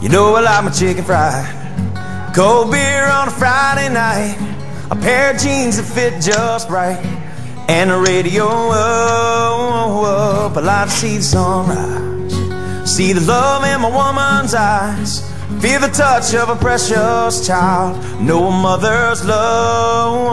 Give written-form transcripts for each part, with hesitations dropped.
You know I like my chicken fried. Cold beer on a Friday night, a pair of jeans that fit just right, and the radio up. I like to see the sunrise, see the love in my woman's eyes, feel the touch of a precious child, know a mother's love.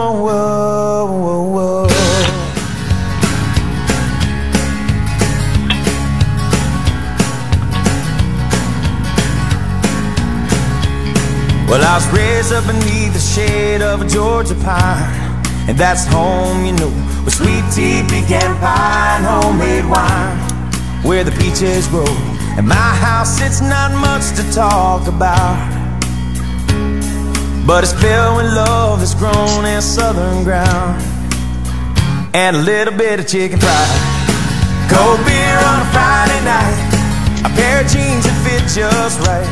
Well, I was raised up beneath the shade of a Georgia pine, and that's home, you know, where sweet tea, pecan pie, and homemade wine, where the peaches grow. At my house, it's not much to talk about, but it's filled with love that's grown in southern ground, and a little bit of chicken fried. Cold beer on a Friday night, a pair of jeans that fit just right,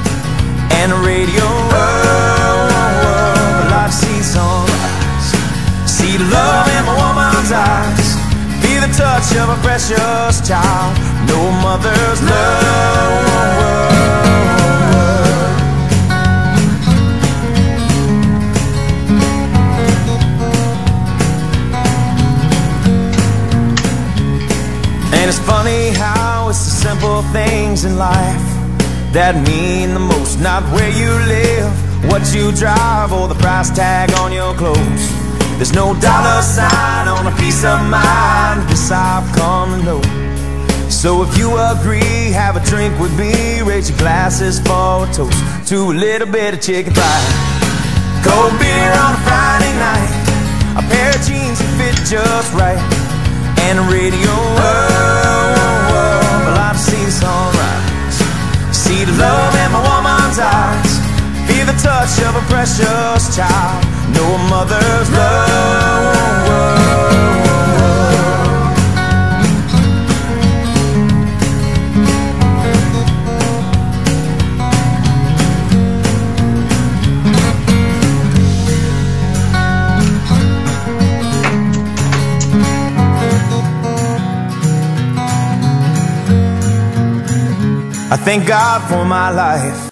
and the radio I like to see the sunrise, see the love in my woman's eyes, feel the touch of a precious child, know a mother's love. And it's funny how it's the simple things in life that mean the most, not where you live, what you drive, or the price tag on your clothes. There's no dollar sign on a piece of mind, this I've come to know. So if you agree, have a drink with me, raise your glasses for a toast to a little bit of chicken fried. Cold beer on a Friday night, a pair of jeans that fit just right, and a radio I like to see the sunrise, see the love in my woman's eyes, feel the touch of a precious child, know a mother's love. I thank God for my life.